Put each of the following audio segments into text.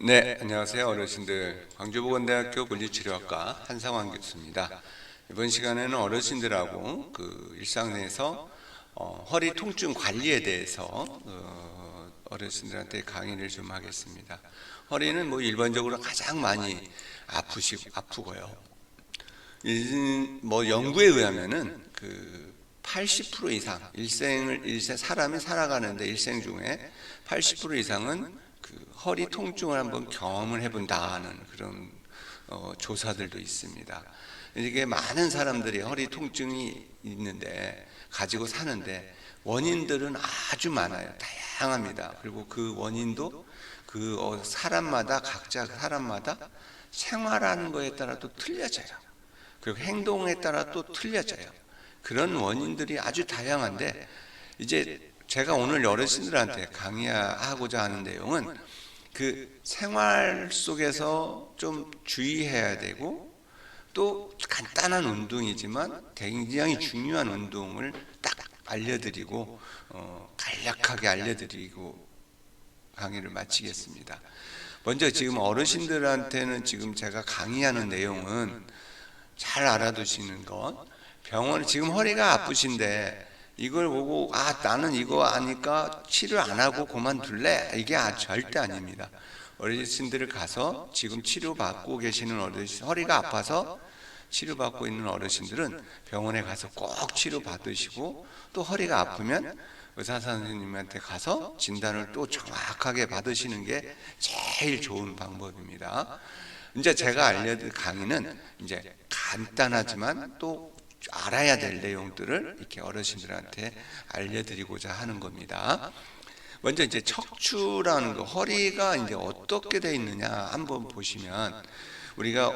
네, 안녕하세요 어르신들. 광주보건대학교 물리치료학과 한상환 교수입니다. 이번 시간에는 어르신들하고 일상 내에서 허리 통증 관리에 대해서 어르신들한테 강의를 좀 하겠습니다. 허리는 일반적으로 가장 많이 아프고요. 연구에 의하면은 80% 이상 사람이 살아가는데 일생 중에 80% 이상은 허리 통증을 한번 경험을 해본다는 그런 조사들도 있습니다. 이게 많은 사람들이 허리 통증이 있는데 가지고 사는데 원인들은 아주 많아요. 다양합니다. 그리고 그 원인도 각자 사람마다 생활하는 거에 따라 또 틀려져요. 그리고 행동에 따라 또 틀려져요. 그런 원인들이 아주 다양한데, 이제 제가 오늘 어르신들한테 강의하고자 하는 내용은 생활 속에서 좀 주의해야 되고, 또 간단한 운동이지만 굉장히 중요한 운동을 딱 알려드리고 간략하게 알려드리고 강의를 마치겠습니다. 먼저 지금 어르신들한테는 지금 제가 강의하는 내용은 잘 알아두시는 것, 병원 지금 허리가 아프신데 이걸 보고 나는 이거 아니까 치료 안 하고 그만둘래, 이게 절대 아닙니다. 어르신들을 가서 지금 치료받고 계시는 어르신, 허리가 아파서 치료받고 있는 어르신들은 병원에 가서 꼭 치료받으시고, 또 허리가 아프면 의사 선생님한테 가서 진단을 또 정확하게 받으시는 게 제일 좋은 방법입니다. 이제 제가 알려드릴 강의는 이제 간단하지만 또 알아야 될 내용들을 이렇게 어르신들한테 알려드리고자 하는 겁니다. 먼저 이제 척추라는 거, 허리가 이제 어떻게 돼 있느냐 한번 보시면, 우리가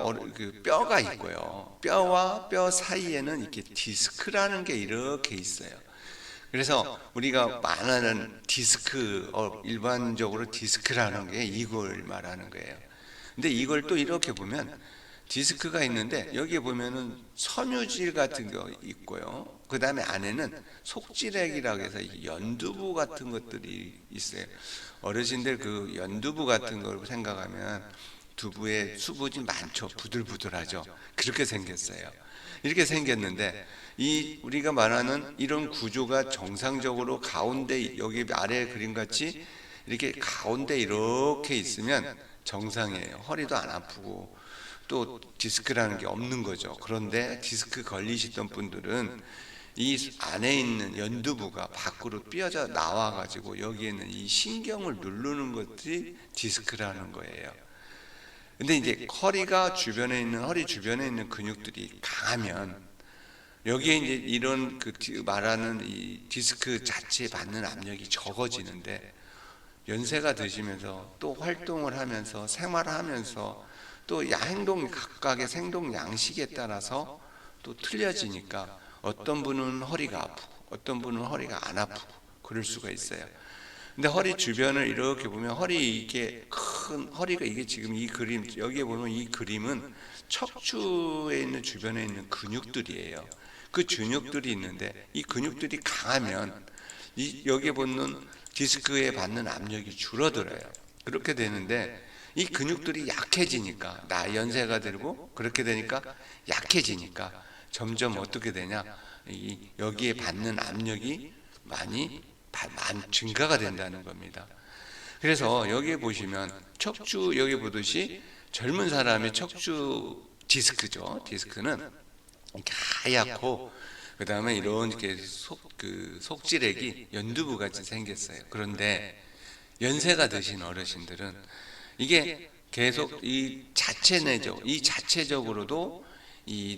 뼈가 있고요. 뼈와 뼈 사이에는 이렇게 디스크라는 게 이렇게 있어요. 그래서 우리가 말하는 디스크, 일반적으로 디스크라는 게 이걸 말하는 거예요. 근데 이걸 또 이렇게 보면 디스크가 있는데, 여기 보면은 섬유질 같은 거 있고요. 그 다음에 안에는 속지렉이라고 해서 연두부 같은 것들이 있어요. 어르신들 연두부 같은 걸 생각하면 두부에 수분이 많죠. 부들부들하죠. 그렇게 생겼어요. 이렇게 생겼는데, 우리가 말하는 이런 구조가 정상적으로 가운데, 여기 아래 그림같이 이렇게 가운데 이렇게 있으면 정상이에요. 허리도 안 아프고 또 디스크라는 게 없는 거죠. 그런데 디스크 걸리시던 분들은 이 안에 있는 연두부가 밖으로 삐어져 나와가지고 여기에는 이 신경을 누르는 것들이 디스크라는 거예요. 근데 이제 허리 주변에 있는 근육들이 강하면, 여기에 이제 이런 말하는 이 디스크 자체에 받는 압력이 적어지는데, 연세가 드시면서 또 활동을 하면서 생활하면서 또 각각의 행동 양식에 따라서 또 틀려지니까, 어떤 분은 허리가 아프고 어떤 분은 허리가 안 아프고 그럴 수가 있어요. 근데 허리 주변을 이렇게 보면 허리가 이게 지금 이 그림, 여기에 보면 이 그림은 척추에 있는 주변에 있는 근육들이에요. 그 근육들이 있는데, 이 근육들이 강하면 여기에 보는 디스크에 받는 압력이 줄어들어요. 그렇게 되는데, 이 근육들이 약해지니까, 연세가 들고 그렇게 되니까 약해지니까 점점 어떻게 되냐, 여기에 받는 압력이 많이 증가가 된다는 겁니다. 그래서 여기에 보시면 여기 보듯이 젊은 사람의 척추 디스크죠. 디스크는 하얗고, 그 다음에 이렇게 속지렉이 연두부 같이 생겼어요. 그런데 연세가 드신 어르신들은 이게 계속 이 자체적으로도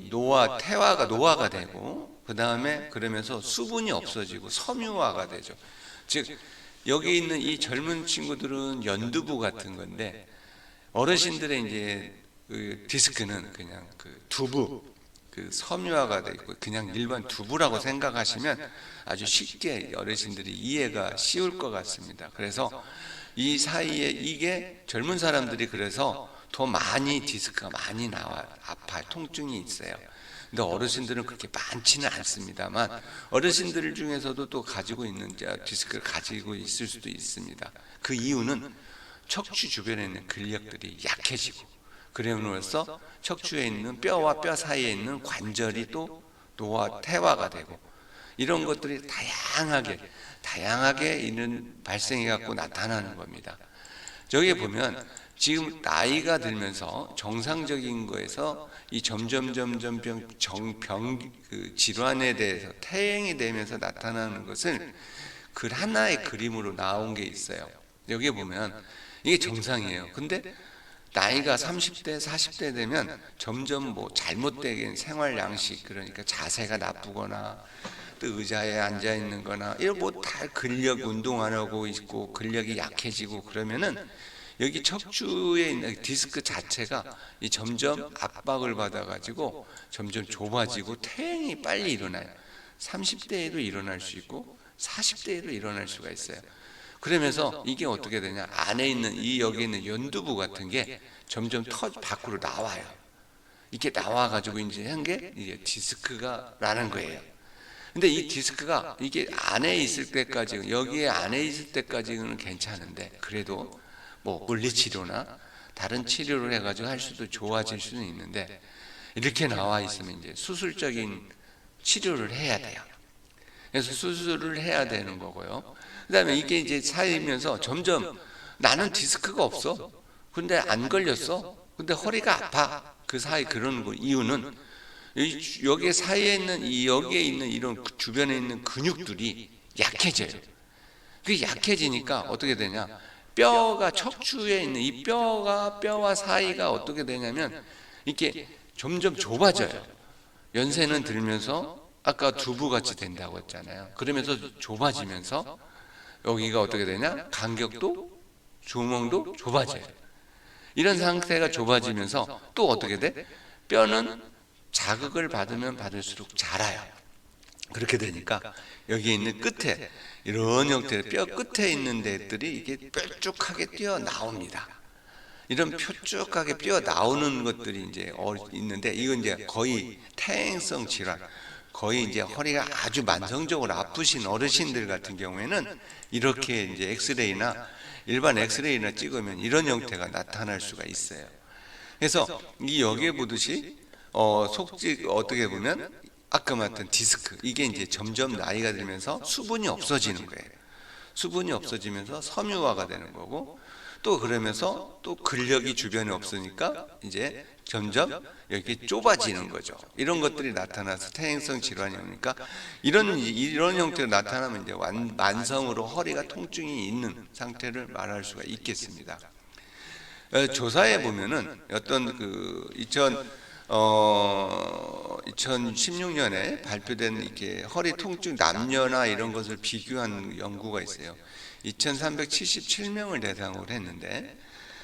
노화가 되고, 그 다음에 그러면서 수분이 없어지고 섬유화가 되죠. 즉, 여기 있는 이 젊은 친구들은 연두부 같은 건데, 어르신들의 이제 디스크는 그냥 두부, 섬유화가 되어 있고 그냥 일반 두부라고 생각하시면 아주 쉽게 어르신들이 이해가 쉬울 것 같습니다. 그래서 이 사이에 이게 젊은 사람들이 그래서 더 많이 디스크가 많이 아파요. 통증이 있어요. 근데 어르신들은 그렇게 많지는 않습니다만, 어르신들 중에서도 또 디스크를 가지고 있을 수도 있습니다. 그 이유는 척추 주변에 있는 근력들이 약해지고, 그러므로써 척추에 있는 뼈와 뼈 사이에 있는 관절이 또 퇴화가 되고, 이런 것들이 다양하게 이런 발생해 갖고 나타나는 겁니다. 저기 보면 지금 나이가 들면서 정상적인 거에서 이 점점 질환에 대해서 퇴행이 되면서 나타나는 것을 그 하나의 그림으로 나온 게 있어요. 여기 보면 이게 정상이에요. 근데 나이가 30대, 40대 되면 점점 잘못된 생활 양식, 그러니까 자세가 나쁘거나 또 의자에 앉아 있는 거나 이런 다 근력 운동 안 하고 있고 근력이 약해지고 그러면은 여기 척추에 있는 디스크 자체가 점점 압박을 받아가지고 점점 좁아지고 퇴행이 빨리 일어나요. 30대에도 일어날 수 있고 40대에도 일어날 수가 있어요. 그러면서 이게 어떻게 되냐, 안에 있는 여기 있는 연두부 같은 게 점점 밖으로 나와요. 이렇게 나와가지고 이제 한 게 이게 디스크가라는 거예요. 근데 이 디스크가 이게 안에 있을 때까지, 여기에 안에 있을 때까지는 괜찮은데, 그래도 물리치료나 다른 치료를 해가지고 할 수도 좋아질 수는 있는데, 이렇게 나와 있으면 이제 수술적인 치료를 해야 돼요. 그래서 수술을 해야 되는 거고요. 그 다음에 이게 이제 쌓이면서 점점 나는 디스크가 없어. 근데 안 걸렸어. 근데 허리가 아파. 그 사이 그런 이유는 여기 사이에 있는 여기에 있는 이런 주변에 있는 근육들이 약해져요. 그 약해지니까 어떻게 되냐? 뼈가 척추에 있는 이 뼈와 사이가 어떻게 되냐면 이렇게 점점 좁아져요. 연세는 들면서 아까 두부같이 된다고 했잖아요. 그러면서 좁아지면서 여기가 어떻게 되냐? 간격도 주먹도 좁아져요. 이런 상태가 좁아지면서 또 어떻게 돼? 뼈는 자극을 받으면 받을수록 자라요. 그렇게 되니까 여기 있는 끝에 이런 형태의 뼈 끝에 있는 데들이 이게 뾰족하게 뛰어 나옵니다. 이런 뾰족하게 뼈 나오는 것들이 이제 있는데, 이건 이제 거의 퇴행성 질환, 거의 이제 허리가 아주 만성적으로 아프신 어르신들 같은 경우에는 이렇게 이제 일반 엑스레이나 찍으면 이런 형태가 나타날 수가 있어요. 그래서 여기에 보듯이 어떻게 보면 아까 말했던 디스크, 이게 이제 점점 나이가 들면서 수분이 없어지는 거예요. 수분이 없어지면서 섬유화가 되는 거고, 또 그러면서 또 근력이 주변에 없으니까 이제 점점 여기 좁아지는 거죠. 이런 것들이 나타나서 퇴행성 질환이 오니까 이런 형태로 나타나면 이제 만성으로 허리가 통증이 있는 상태를 말할 수가 있겠습니다. 조사해 보면은 어떤 2016년에 발표된 이렇게 허리 통증 남녀나 이런 것을 비교한 연구가 있어요. 2,377명을 대상으로 했는데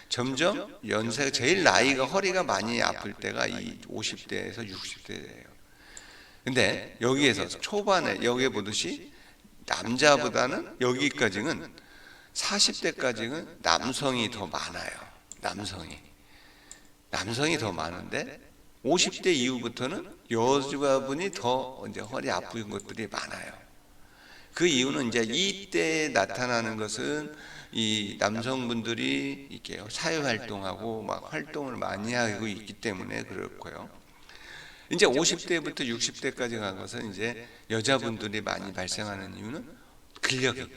점점 연세가 제일 나이가 허리가 많이 아플 때가 이 50대에서 60대예요. 근데 여기에서 초반에 여기에 보듯이 남자보다는 여기까지는 40대까지는 남성이 더 많아요. 남성이 더 많은데 50대 이후부터는 여자분이 더 이제 허리 아픈 것들이 많아요. 그 이유는 이제 이때 나타나는 것은 이 남성분들이 이렇게 사회활동하고 막 활동을 많이 하고 있기 때문에 그렇고요. 이제 50대부터 60대까지 간 것은 이제 여자분들이 많이 발생하는 이유는 근력이,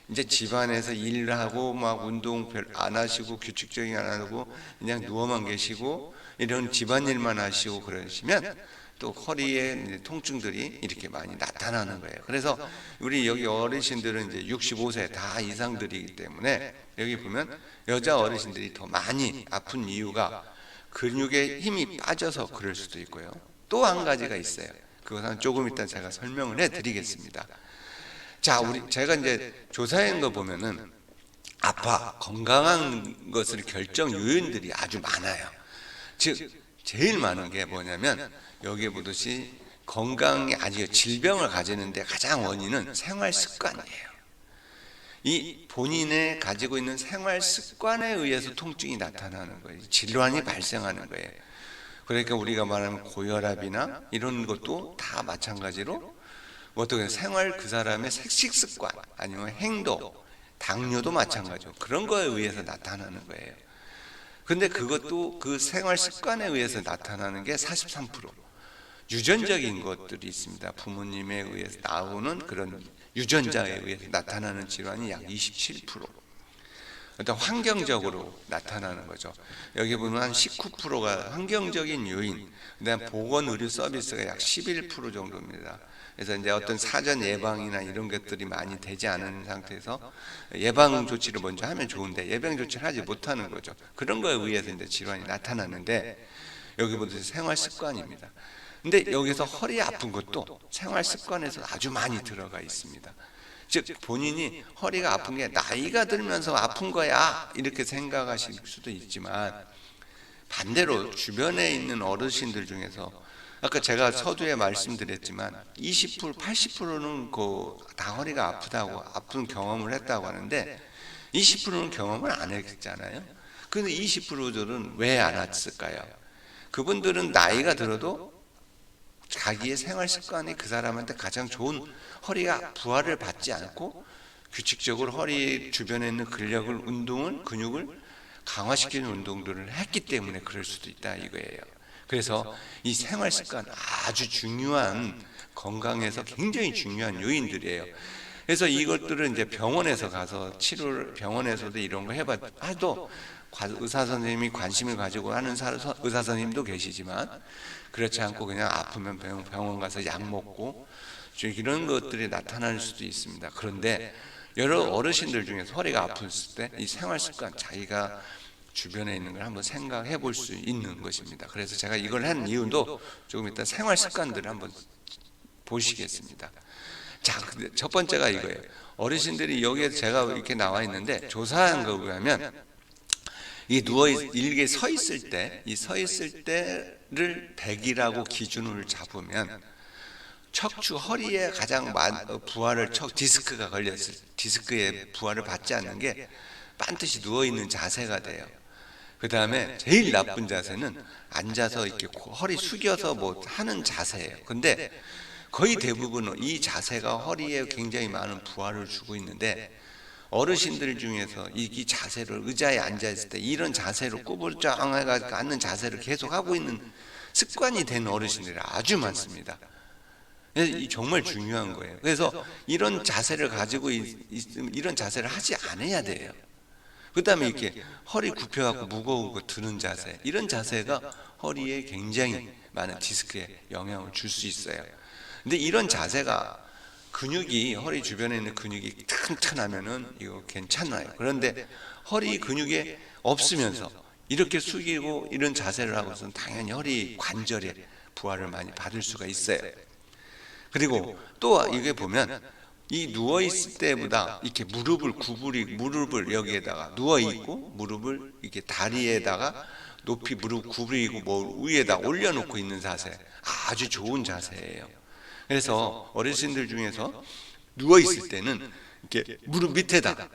이제 집안에서 일을 하고 막 운동 별 안 하시고 규칙적인 안 하고 그냥 누워만 계시고 이런 집안일만 하시고 그러시면 또 허리에 통증들이 이렇게 많이 나타나는 거예요. 그래서 우리 여기 어르신들은 이제 65세 다 이상들이기 때문에 여기 보면 여자 어르신들이 더 많이 아픈 이유가 근육에 힘이 빠져서 그럴 수도 있고요. 또 한 가지가 있어요. 그것은 조금 이따 제가 설명을 해드리겠습니다. 자, 제가 이제 조사한 거 보면은 건강한 것을 결정 요인들이 아주 많아요. 즉 제일 많은 게 뭐냐면 여기에 보듯이 건강이 아니고 질병을 가지는데 가장 원인은 생활 습관이에요. 이 본인의 가지고 있는 생활 습관에 의해서 통증이 나타나는 거예요. 질환이 발생하는 거예요. 그러니까 우리가 말하는 고혈압이나 이런 것도 다 마찬가지로 어떻게 생활 그 사람의 식습관 아니면 행동 당뇨도 마찬가지고 그런 거에 의해서 나타나는 거예요. 근데 그것도 그 생활 습관에 의해서 나타나는 게 43%. 유전적인 것들이 있습니다. 부모님에 의해서 나오는 그런 유전자에 의해서 나타나는 질환이 약 27%. 어떤 환경적으로 나타나는 거죠. 여기 보면 한 19%가 환경적인 요인, 그다음 보건 의료 서비스가 약 11% 정도입니다. 그래서 이제 어떤 사전 예방이나 이런 것들이 많이 되지 않은 상태에서 예방 조치를 먼저 하면 좋은데 예방 조치를 하지 못하는 거죠. 그런 거에 의해서 이제 질환이 나타나는데 여기 보듯이 생활 습관입니다. 근데 여기서 허리 아픈 것도 생활 습관에서 아주 많이 들어가 있습니다. 즉 본인이 허리가 아픈 게 나이가 들면서 아픈 거야 이렇게 생각하실 수도 있지만 반대로 주변에 있는 어르신들 중에서 아까 제가 서두에 말씀드렸지만 20%, 80%는 다 허리가 아프다고 아픈 경험을 했다고 하는데 20%는 경험을 안 했잖아요. 근데 20%들은 왜 안 왔을까요? 그분들은 나이가 들어도 자기의 생활 습관이 그 사람한테 가장 좋은 허리가 부하를 받지 않고 규칙적으로 허리 주변에 있는 근력을 운동을 근육을 강화시키는 운동들을 했기 때문에 그럴 수도 있다 이거예요. 그래서 이 생활 습관 아주 중요한 건강에서 굉장히 중요한 요인들이에요. 그래서 이것들을 이제 병원에서 가서 치료를 병원에서도 이런 거 해봐도 의사 선생님이 관심을 가지고 하는 의사 선생님도 계시지만 그렇지 않고 그냥 아프면 병원 가서 약 먹고 이런 것들이 나타날 수도 있습니다. 그런데 여러 어르신들 중에서 허리가 아팠을 때 이 생활 습관 자기가 주변에 있는 걸 한번 생각해 볼 수 있는 것입니다. 그래서 제가 이걸 한 이유도 조금 이따 생활 습관들을 한번 보시겠습니다. 자, 첫 번째가 이거예요. 어르신들이 여기에 제가 이렇게 나와 있는데 조사한 거에 의하면 이 일개 서 있을 때, 이 서 있을 때를 100이라고 기준을 잡으면 척추 허리에 가장 부하를 디스크가 걸렸을 디스크에 부하를 받지 않는 게 반드시 누워 있는 자세가 돼요. 그 다음에 제일 나쁜 자세는 앉아서 이렇게 허리 숙여서 뭐 하는 자세예요. 근데 거의 대부분은 이 자세가 허리에 굉장히 많은 부하를 주고 있는데 어르신들 중에서 이 자세를 의자에 앉아있을 때 이런 자세로 꾸불짱해가지고 앉는 자세를 계속 하고 있는 습관이 된 어르신들이 아주 많습니다. 정말 중요한 거예요. 그래서 이런 자세를 가지고 이런 자세를 하지 않아야 돼요. 그 다음에 이렇게 허리 굽혀갖고 무거운 거 드는 자세, 이런 자세가 허리에 굉장히 많은 디스크에 영향을 줄 수 있어요. 근데 이런 자세가 근육이 허리 주변에 있는 근육이 튼튼하면은 이거 괜찮아요. 그런데 허리 근육이 없으면서 이렇게 숙이고 이런 자세를 하고서는 당연히 허리 관절에 부하를 많이 받을 수가 있어요. 그리고 또 이게 보면 이 누워 있을 때보다 이렇게 무릎을 여기에다가 누워 있고 무릎을 이렇게 다리에다가 높이 무릎 구부리고 뭐 위에다 올려놓고 있는 자세 아주 좋은 자세예요. 그래서 어르신들 중에서 누워 있을 때는 이렇게 무릎 밑에다가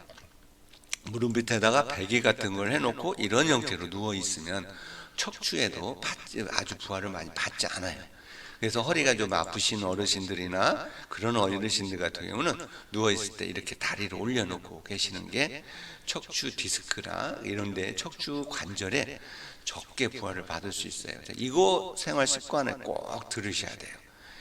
베개 같은 걸 해놓고 이런 형태로 누워 있으면 척추에도 아주 부하를 많이 받지 않아요. 그래서 허리가 좀 아프신 어르신들이나 그런 어르신들 같은 경우는 누워 있을 때 이렇게 다리를 올려놓고 계시는 게 척추 디스크나 이런데 척추 관절에 적게 부하를 받을 수 있어요. 이거 생활 습관에 꼭 들으셔야 돼요.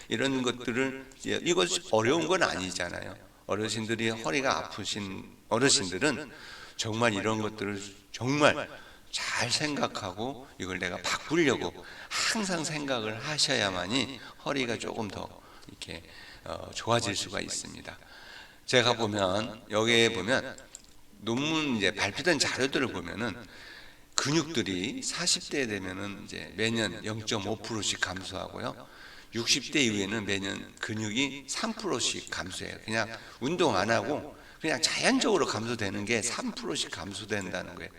이런 것들을 이거 어려운 건 아니잖아요. 어르신들이 허리가 아프신 어르신들은 정말 이런 것들을 정말 잘 생각하고 이걸 내가 바꾸려고 항상 생각을 하셔야만이 허리가 조금 더 이렇게 좋아질 수가 있습니다. 제가 보면 여기에 보면 논문 이제 발표된 자료들을 보면은 근육들이 40대 되면은 이제 매년 0.5%씩 감소하고요. 60대 이후에는 매년 근육이 3%씩 감소해요. 그냥 운동 안 하고 그냥 자연적으로 감소되는 게 3%씩 감소된다는 거예요.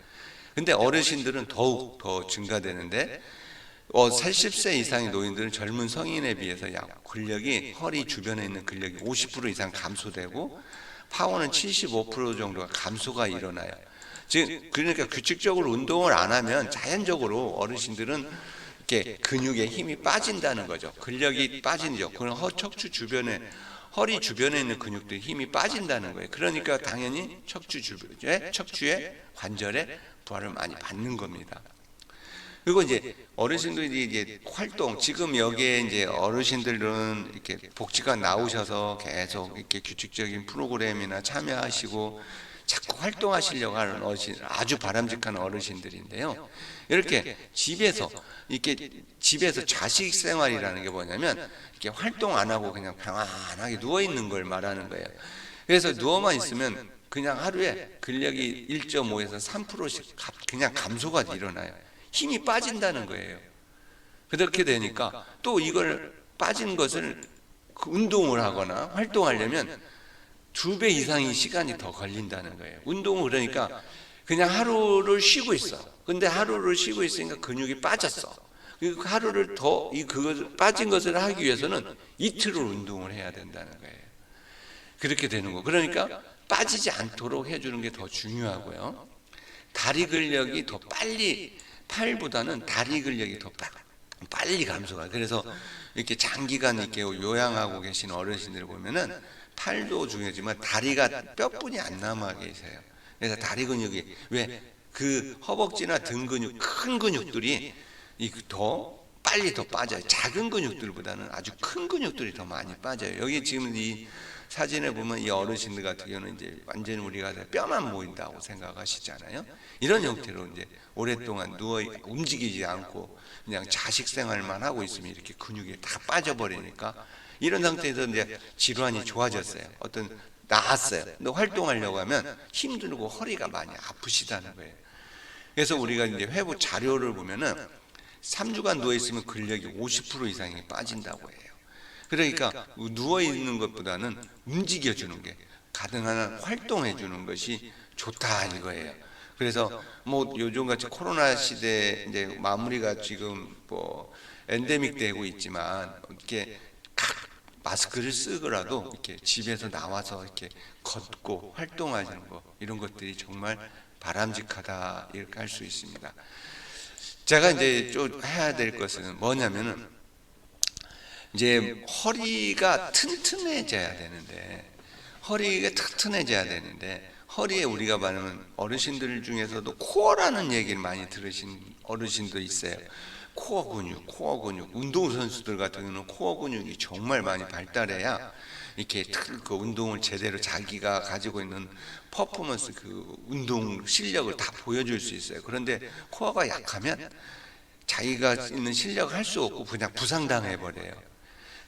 근데 어르신들은 더욱 더 증가되는데 80세 이상의 노인들은 젊은 성인에 비해서 약 근력이 허리 주변에 있는 근력이 50% 이상 감소되고 파워는 75% 정도가 감소가 일어나요. 즉 그러니까 규칙적으로 운동을 안 하면 자연적으로 어르신들은 이렇게 근육에 힘이 빠진다는 거죠. 근력이 빠지죠. 그럼 척추 주변에 허리 주변에 있는 근육들이 힘이 빠진다는 거예요. 그러니까 당연히 척추의 관절에 부하를 많이 받는 겁니다. 그리고 이제 어르신들이 이제 활동, 지금 여기에 이제 어르신들은 이렇게 복지관 나오셔서 계속 이렇게 규칙적인 프로그램이나 참여하시고 자꾸 활동하시려고 하는 어르신, 아주 바람직한 어르신들인데요. 이렇게 집에서 자식 생활이라는 게 뭐냐면 이렇게 활동 안 하고 그냥 평안하게 누워 있는 걸 말하는 거예요. 그래서 누워만 있으면 그냥 하루에 근력이 1.5에서 3%씩 그냥 감소가 일어나요. 힘이 빠진다는 거예요. 그렇게 되니까 또 이걸 빠진 것을 운동을 하거나 활동하려면 2배 이상의 시간이 더 걸린다는 거예요. 운동을 그러니까 그냥 하루를 쉬고 있어. 근데 하루를 쉬고 있으니까 근육이 빠졌어. 그 하루를 더 그거 빠진 것을 하기 위해서는 이틀을 운동을 해야 된다는 거예요. 그렇게 되는 거. 그러니까 빠지지 않도록 해주는 게 더 중요하고요. 다리 근력이 더 빨리, 팔보다는 다리 근력이 더 빨리 감소가. 그래서 이렇게 장기간 이렇게 요양하고 계신 어르신들 보면은 팔도 중요하지만 다리가 뼈뿐이 안 남아 계세요. 그래서 다리 근육이 왜 그 허벅지나 등 근육, 큰 근육들이 더 빨리 더 빠져요. 작은 근육들보다는 아주 큰 근육들이 더 많이 빠져요. 여기 지금 이 사진에 보면 이 어르신들 같은 경우는 이제 완전히 우리가 뼈만 보인다고 생각하시잖아요. 이런 형태로 이제 오랫동안 누워 움직이지 않고 그냥 자식 생활만 하고 있으면 이렇게 근육이 다 빠져버리니까 이런 상태에서 이제 질환이 좋아졌어요. 나았어요. 근데 활동하려고 하면 힘들고 허리가 많이 아프시다는 거예요. 그래서 우리가 이제 회복 자료를 보면은 3주간 누워 있으면 근력이 50% 이상이 빠진다고 해요. 그러니까 누워 있는 것보다는 움직여 주는 게, 가능한 활동해 주는 것이 좋다 이거예요. 그래서 뭐 요즘 같이 코로나 시대 이제 마무리가 지금 뭐 엔데믹 되고 있지만 이렇게 마스크를 쓰더라도 이렇게 집에서 나와서 이렇게 걷고 활동하는 거, 이런 것들이 정말 바람직하다 이렇게 할 수 있습니다. 제가 이제 좀 해야 될 것은 뭐냐면은 이제 허리가 튼튼해져야 되는데 허리에 우리가 말하면 어르신들 중에서도 코어라는 얘기를 많이 들으신 어르신도 있어요. 코어 근육. 운동선수들 같은 경우는 코어 근육이 정말 많이 발달해야 이렇게 그 운동을 제대로 자기가 가지고 있는 퍼포먼스, 그 운동 실력을 다 보여줄 수 있어요. 그런데 코어가 약하면 자기가 있는 실력을 할 수 없고 그냥 부상당해 버려요.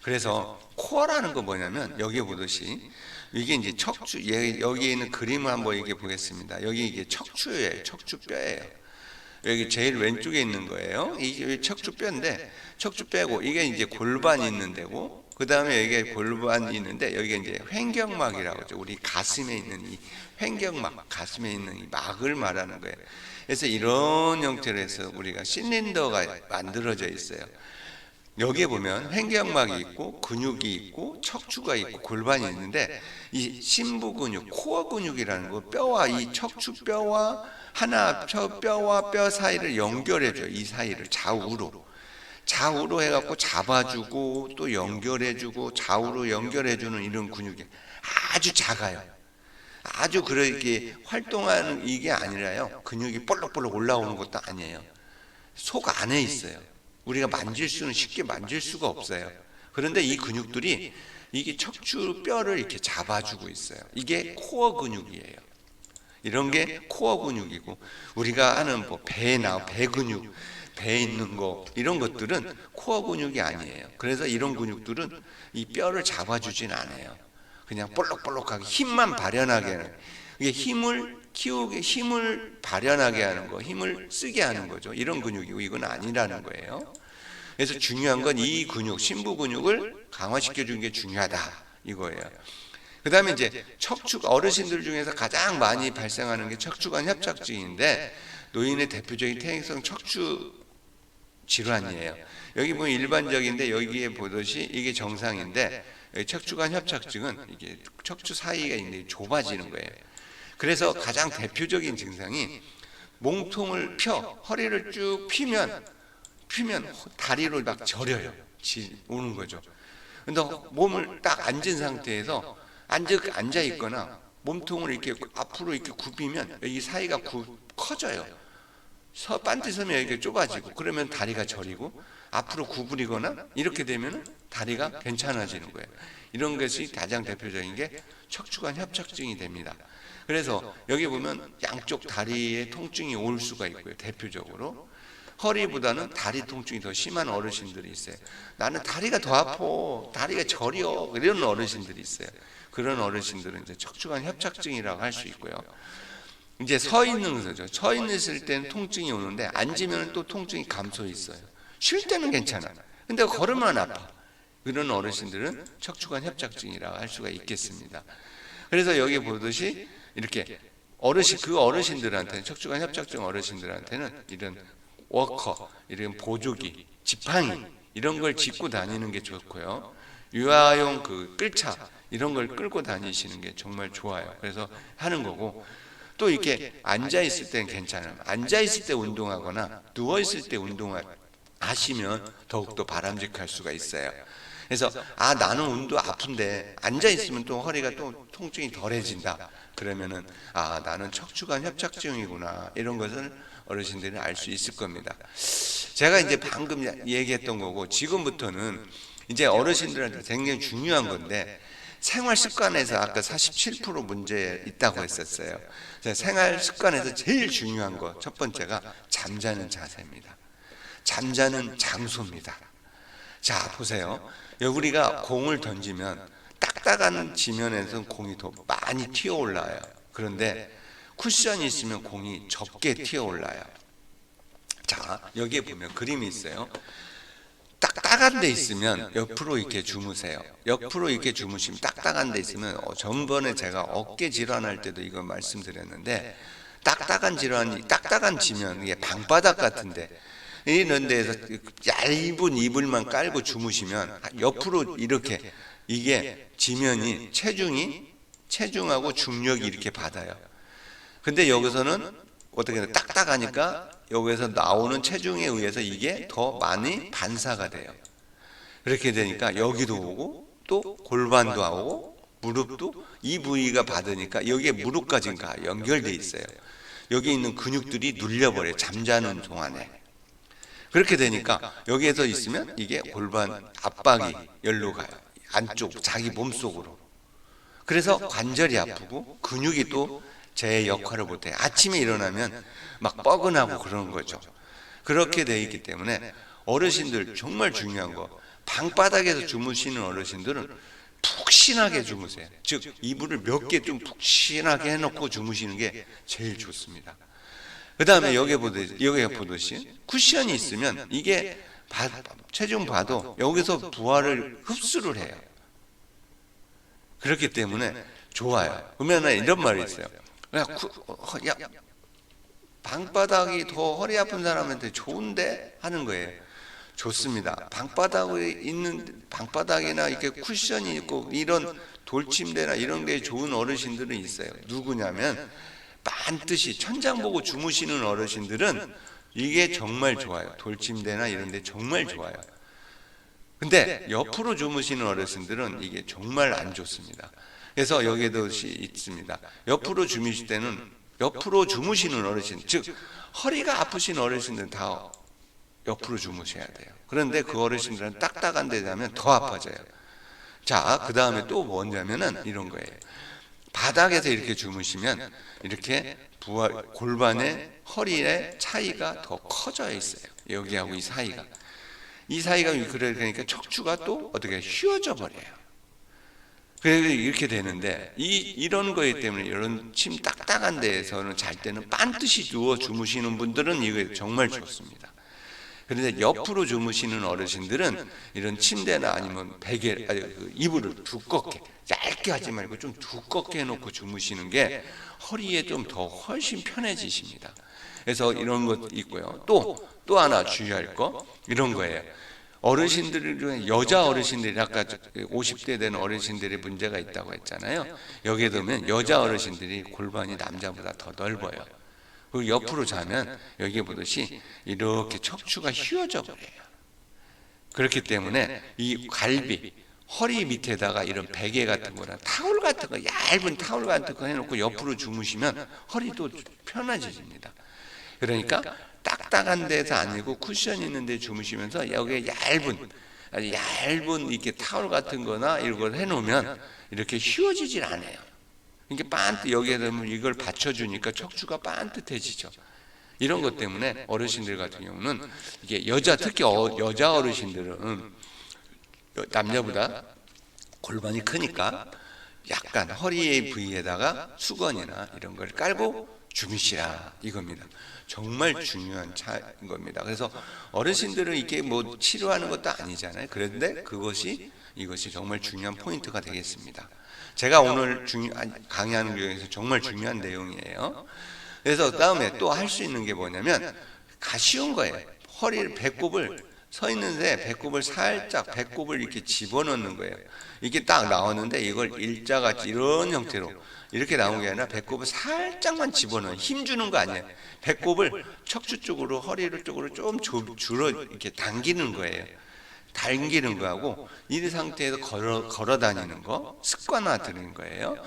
그래서 코어라는 건 뭐냐면 여기 보듯이 이게 이제 척추, 여기에 있는 그림을 한번 얘기해 보겠습니다. 여기 이게 척추예요. 척추뼈예요. 여기 제일 왼쪽에 있는 거예요. 이게 척추뼈인데 척추뼈고 이게 이제 골반이 있는 데고, 그 다음에 여기에 골반이 있는데 여기가 이제 횡격막이라고 하죠. 우리 가슴에 있는 이 횡격막, 가슴에 있는 이 막을 말하는 거예요. 그래서 이런 형태로 해서 우리가 실린더가 만들어져 있어요. 여기에 보면 횡격막이 있고 근육이 있고 척추가 있고 골반이 있는데 이 심부 근육, 코어 근육이라는 거, 뼈와 이 척추뼈와 뼈와 뼈 사이를 연결해줘요. 이 사이를 좌우로 해갖고 잡아주고 또 연결해주고 좌우로 연결해주는 이런 근육이 아주 작아요. 아주 그렇게 활동하는 이게 아니라요, 근육이 볼록볼록 올라오는 것도 아니에요. 속 안에 있어요. 우리가 쉽게 만질 수가 없어요. 그런데 이 근육들이 이게 척추뼈를 이렇게 잡아주고 있어요. 이게 코어 근육이에요. 이런 게 코어 근육이고, 우리가 하는 뭐 배 근육, 배에 있는 거, 이런 것들은 코어 근육이 아니에요. 그래서 이런 근육들은 이 뼈를 잡아주진 않아요. 그냥 볼록볼록하게 힘만 발현하게 하는, 이게 힘을 발현하게 하는 거, 힘을 쓰게 하는 거죠. 이런 근육이고 이건 아니라는 거예요. 그래서 중요한 건 이 근육, 심부 근육을 강화시켜 주는 게 중요하다 이거예요. 그 다음에 이제 어르신들 중에서 가장 많이 발생하는 게 척추관 협착증인데, 노인의 대표적인 퇴행성 척추 질환이에요. 여기 보면 일반적인데 여기에 보듯이 이게 정상인데, 척추관 협착증은 이게 척추 사이가 있는데 좁아지는 거예요. 그래서 가장 대표적인 증상이 몸통을 허리를 쭉 피면 다리로 막 저려요. 오는 거죠. 근데 몸을 딱 앉은 상태에서 앉아 있거나 몸통을 이렇게 앞으로 이렇게 굽히면 여기 사이가 커져요. 반듯이 서면 여기가 좁아지고, 그러면 다리가 저리고, 앞으로 구부리거나 이렇게 되면 다리가 괜찮아지는 거예요. 이런 것이 가장 대표적인 게 척추관 협착증이 됩니다. 그래서 여기 보면 양쪽 다리에 통증이 올 수가 있고요. 대표적으로 허리보다는 다리 통증이 더 심한 어르신들이 있어요. 나는 다리가 더 아파, 다리가 저려, 이런 어르신들이 있어요. 그런 어르신들은 이제 척추관 협착증이라고 할 수 있고요. 이제 서 있는 거죠. 서 있을 때는 통증이 오는데 앉으면 또 통증이 감소해 있어요. 쉴 때는 괜찮아. 근데 걸으면 아파. 그런 어르신들은 척추관 협착증이라고 할 수가 있겠습니다. 그래서 여기 보듯이 이렇게 그 어르신들한테는, 척추관 협착증 어르신들한테는 이런 워커, 이런 보조기, 지팡이 이런 걸 짚고 다니는 게 좋고요. 유아용 그 끌차 이런 걸 끌고 다니시는 게 정말 좋아요. 그래서 하는 거고, 또 이렇게 앉아 있을 때는 괜찮아요. 앉아 있을 때 운동하거나 누워 있을 때 운동하시면 더욱더 바람직할 수가 있어요. 그래서 나는 운동 아픈데 앉아 있으면 또 허리가 또 통증이 덜해진다. 그러면은 나는 척추관 협착증이구나, 이런 것을 어르신들이 알 수 있을 겁니다. 제가 이제 방금 얘기했던 거고, 지금부터는 이제 어르신들한테 굉장히 중요한 건데, 생활 습관에서 아까 47% 문제 있다고 했었어요. 생활 습관에서 제일 중요한 거 첫 번째가 잠자는 자세입니다. 잠자는 장소입니다. 자, 보세요. 우리가 공을 던지면 딱딱한 지면에서는 공이 더 많이 튀어올라요. 그런데 쿠션이 있으면 공이 적게 튀어올라요. 자, 여기에 보면 그림이 있어요. 딱딱한 데 있으면 옆으로 이렇게 주무세요. 옆으로 이렇게 주무시면, 딱딱한 데 있으면, 전번에 제가 어깨 질환할 때도 이거 말씀드렸는데, 딱딱한 지면, 이게 방바닥 같은데, 이런 데에서 얇은 이불만 깔고 주무시면 옆으로 이렇게, 이게 지면이 체중하고 중력이 이렇게 받아요. 근데 여기서는 어떻게 해요? 딱딱하니까 여기서 나오는 체중에 의해서 이게 더 많이 반사가 돼요. 그렇게 되니까 여기도 오고, 또 골반도 오고, 무릎도 이 부위가 받으니까 여기에 무릎까지가 연결돼 있어요. 여기 있는 근육들이 눌려버려요, 잠자는 동안에. 그렇게 되니까 여기에서 있으면 이게 골반 압박이 열로 가요, 안쪽 자기 몸속으로. 그래서 관절이 아프고 근육이 또 제 역할을 못해요. 아침에 일어나면 막 뻐근하고 그러는 거죠. 그렇게 돼 있기 때문에 어르신들 정말 중요한 거, 방바닥에서 주무시는 어르신들은 푹신하게 주무세요. 즉 이불을 몇 개 좀 푹신하게 해놓고 주무시는 게 제일 좋습니다. 그 다음에 여기 보듯이 쿠션이 있으면 이게 체중 봐도 여기서 부하를 흡수를 해요. 그렇기 때문에 좋아요. 그러면 이런 말이 있어요. 방바닥이 더 허리 아픈 사람한테 좋은데 하는 거예요. 좋습니다. 방바닥이나 이렇게 쿠션이 있고 이런 돌침대나 이런 게 좋은 어르신들은 있어요. 누구냐면 반드시 천장 보고 주무시는 어르신들은 이게 정말 좋아요. 돌침대나 이런 데 정말 좋아요. 근데 옆으로 주무시는 어르신들은 이게 정말 안 좋습니다. 그래서 여기에도 있습니다. 옆으로 주무실 때는, 옆으로 주무시는 어르신, 즉 허리가 아프신 어르신들은 다 옆으로 주무셔야 돼요. 그런데 그 어르신들은 딱딱한 데 자면 더 아파져요. 자, 그 다음에 또 뭐냐면은 이런 거예요. 바닥에서 이렇게 주무시면 이렇게 골반에 허리에 차이가 더 커져 있어요. 여기하고 이 사이가 그러니까 척추가 또 어떻게 휘어져 버려요. 그래서 이렇게 되는데, 이런 거에 때문에 이런 딱딱한 데에서는 잘 때는 반드시 누워 주무시는 분들은 이거 정말 좋습니다. 그런데 옆으로 주무시는 어르신들은 이런 침대나 아니면 베개, 이불을 두껍게, 얇게 하지 말고 좀 두껍게 해놓고 주무시는 게 허리에 좀 더 훨씬 편해지십니다. 그래서 이런 것 있고요. 또 하나 주의할 거 이런 거예요. 어르신들 중에 여자 어르신들이, 아까 50대 된 어르신들이 문제가 있다고 했잖아요. 여기에 보면 여자 어르신들이 골반이 남자보다 더 넓어요. 그리고 옆으로 자면 여기 보듯이 이렇게 척추가 휘어져 버려요. 그렇기 때문에 이 갈비, 허리 밑에다가 이런 베개 같은 거나 타올 같은 거, 얇은 타올 같은 거 해놓고 옆으로 주무시면 허리도 편해집니다. 그러니까 딱딱한 데서 아니고 쿠션 있는 데 주무시면서 여기에 아주 얇은 이렇게 타올 같은 거나 이런 걸 해놓으면 이렇게 휘어지질 않아요. 이게 여기에 되면 이걸 받쳐주니까 척추가 반듯해지죠. 이런 것 때문에 어르신들 같은 경우는 이게 특히 여자 어르신들은 남자보다 골반이 크니까 약간 허리의 부위에다가 수건이나 이런 걸 깔고 주무시라 이겁니다. 정말 중요한 차인 겁니다. 그래서 어르신들은 이게 뭐 치료하는 것도 아니잖아요. 그런데 이것이 정말 중요한 포인트가 되겠습니다. 제가 오늘 강의하는 중에서 정말 중요한 내용이에요. 그래서 다음에 또 할 수 있는 게 뭐냐면 쉬운 거예요. 배꼽을 서 있는데 배꼽을 살짝 이렇게 집어넣는 거예요. 이게 딱 나오는데 이걸 일자같이 이런 형태로 이렇게 나온 게 아니라 배꼽을 살짝만 집어넣어요. 힘 주는 거 아니에요. 배꼽을 척추 쪽으로 허리 쪽으로 좀 이렇게 당기는 거예요. 당기는 거하고 이 상태에서 걸어 다니는 거 습관화 드는 거예요.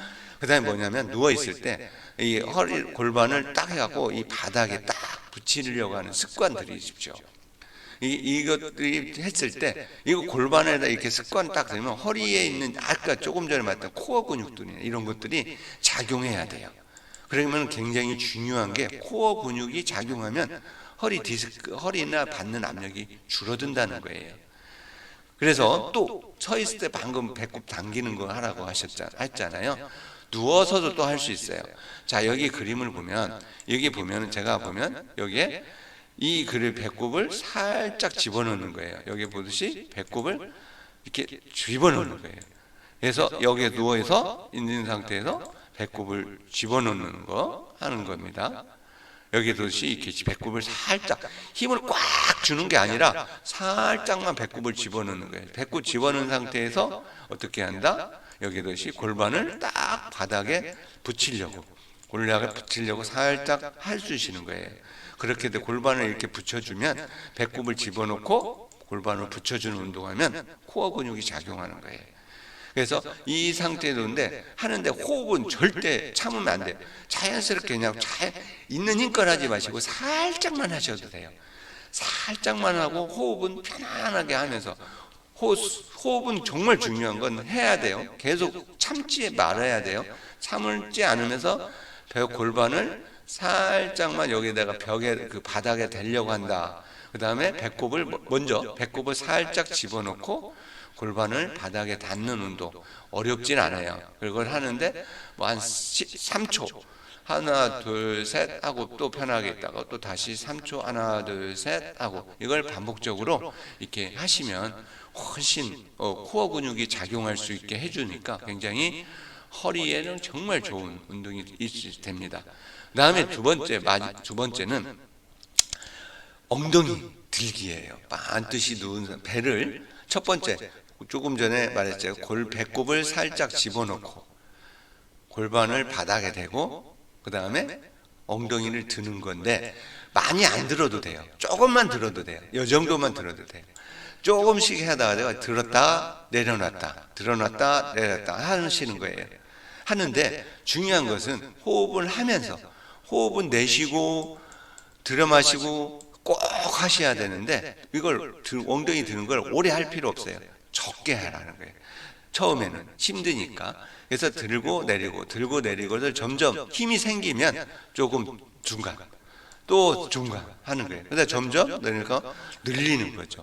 그 다음에 뭐냐면 누워 있을 때 이 골반을 딱 해갖고 이 바닥에 딱 붙이려고 하는 습관 들이십시오. 이것들이 했을 때 이거 골반에다 이렇게 습관 딱 되면 허리에 있는 아까 조금 전에 말했던 코어 근육들이나 이런 것들이 작용해야 돼요. 그러면 굉장히 중요한 게 코어 근육이 작용하면 허리나 받는 압력이 줄어든다는 거예요. 그래서 또 서 있을 때 방금 배꼽 당기는 거 하라고 했잖아요. 누워서도 또 할 수 있어요. 자, 여기 그림을 보면 여기 보면 제가 보면 여기에 이 배꼽을 살짝 집어넣는 거예요. 여기 보듯이 배꼽을 이렇게 집어넣는 거예요. 그래서 여기에 누워서 있는 상태에서 배꼽을 집어넣는 거 하는 겁니다. 여기 보듯이 이렇게 배꼽을 살짝 힘을 꽉 주는 게 아니라 살짝만 배꼽을 집어넣는 거예요. 배꼽 집어넣은 상태에서 어떻게 한다? 여기 보듯이 골반을 딱 바닥에 붙이려고 살짝 해주시는 거예요. 그렇게 골반을 이렇게 붙여주면 배꼽을 집어넣고 골반을 붙여주는 운동하면 코어 근육이 작용하는 거예요. 그래서 이 상태인데 하는데 호흡은 절대 참으면 안 돼요. 자연스럽게 그냥 있는 힘껏 하지 마시고 살짝만 하셔도 돼요. 살짝만 하고 호흡은 편안하게 하면서 호흡은 정말 중요한 건 해야 돼요. 계속 참지 말아야 돼요. 참지 않으면서 골반을 살짝만 여기다가 그 바닥에 대려고 한다. 그 다음에 배꼽을 살짝 집어넣고 골반을 바닥에 닿는 운동. 어렵진 않아요. 그걸 하는데 뭐 한 3초 하나 둘 셋 하고 또 편하게 있다가 또 다시 3초 하나 둘 셋 하고 이걸 반복적으로 이렇게 하시면 훨씬 코어 근육이 작용할 수 있게 해주니까 굉장히 허리에는 정말 좋은 운동이 됩니다. 그 다음에 두 번째는 엉덩이 들기예요. 반드시 누운 배를 첫 번째 조금 전에 말했죠. 배꼽을 살짝 집어넣고 골반을 바닥에 대고 그 다음에 엉덩이를 드는 건데 많이 안 들어도 돼요. 조금만 들어도 돼요. 이 정도만 들어도 돼요. 조금씩 하다가 들었다 내려놨다 들어놨다 내려놨다 하시는 거예요. 하는데 중요한 것은 호흡을 하면서 호흡은 내쉬고 들여 마시고 꼭 하셔야 되는데 이걸 엉덩이 드는 걸 오래 할 필요 없어요. 적게 하라는 거예요. 처음에는 힘드니까. 그래서 들고 내리고를 점점 힘이 생기면 조금 중간 또 중간 하는 거예요. 그래서 점점 늘리는 거죠.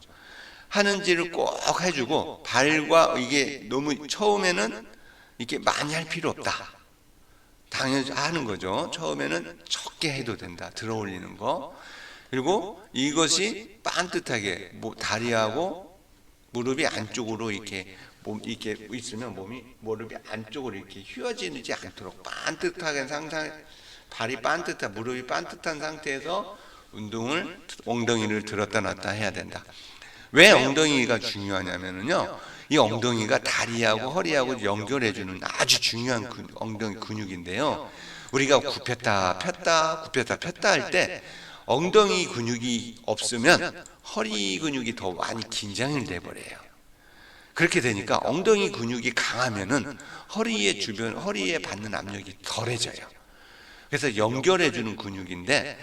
하는지를 꼭 해주고 발과 이게 너무 처음에는 이게 많이 할 필요 없다. 당연히 하는 거죠. 처음에는 적게 해도 된다. 들어 올리는 거. 그리고 이것이 반듯하게 다리하고 무릎이 안쪽으로 이렇게 있으면 무릎이 안쪽으로 이렇게 휘어지지 않도록 반듯하게 발이 무릎이 반듯한 상태에서 엉덩이를 들었다 놨다 해야 된다. 왜 엉덩이가 중요하냐면요. 이 엉덩이가 다리하고 허리하고 연결해주는 아주 중요한 엉덩이 근육인데요. 우리가 굽혔다 폈다 할 때 엉덩이 근육이 없으면 허리 근육이 더 많이 긴장이 돼버려요. 그렇게 되니까 엉덩이 근육이 강하면은 허리에 받는 압력이 덜해져요. 그래서 연결해주는 근육인데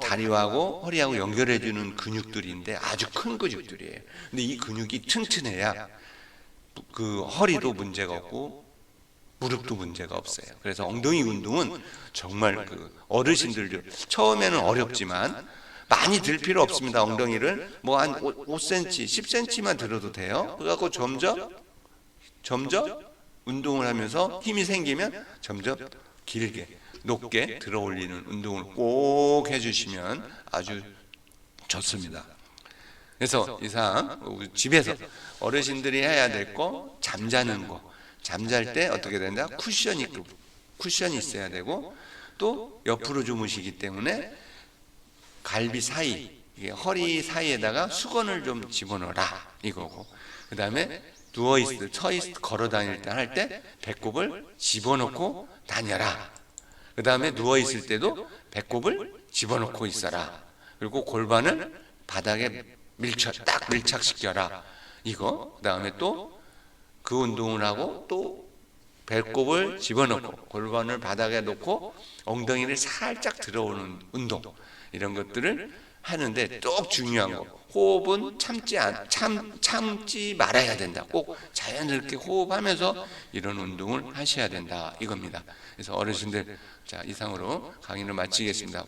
다리하고 허리하고 연결해주는 근육들인데 아주 큰 근육들이에요. 근데 이 근육이 튼튼해야 그 허리도 문제가 없고 무릎도 문제가 없어요. 그래서 엉덩이 운동은 정말 그 어르신들 처음에는 어렵지만 많이 들 필요 없습니다. 엉덩이를 뭐 한 5cm, 10cm만 들어도 돼요. 그래갖고 점점 운동을 하면서 힘이 생기면 점점 길게 높게 들어 올리는 운동을 꼭 해주시면 아주 좋습니다. 그래서 이상 집에서 어르신들이 해야 될 거 잠자는 거, 잠잘 때 어떻게 된다? 쿠션이 있어야 되고 또 옆으로 주무시기 때문에 갈비 사이, 허리 사이에다가 수건을 좀 집어넣어라 이거고, 그 다음에 누워있을, 서있을, 걸어 다닐 때 할 때 배꼽을 집어넣고 다녀라. 그 다음에 누워있을 때도 배꼽을 집어넣고 있어라. 그리고 골반을 바닥에 딱 밀착시켜라 이거. 그 다음에 또 그 운동을 하고 또 배꼽을 집어넣고 골반을 바닥에 놓고 엉덩이를 살짝 들어오는 운동, 이런 것들을 하는데 또 중요한 거, 호흡은 참지 말아야 된다. 꼭 자연스럽게 호흡하면서 이런 운동을 하셔야 된다 이겁니다. 그래서 어르신들, 자, 이상으로 강의를 마치겠습니다.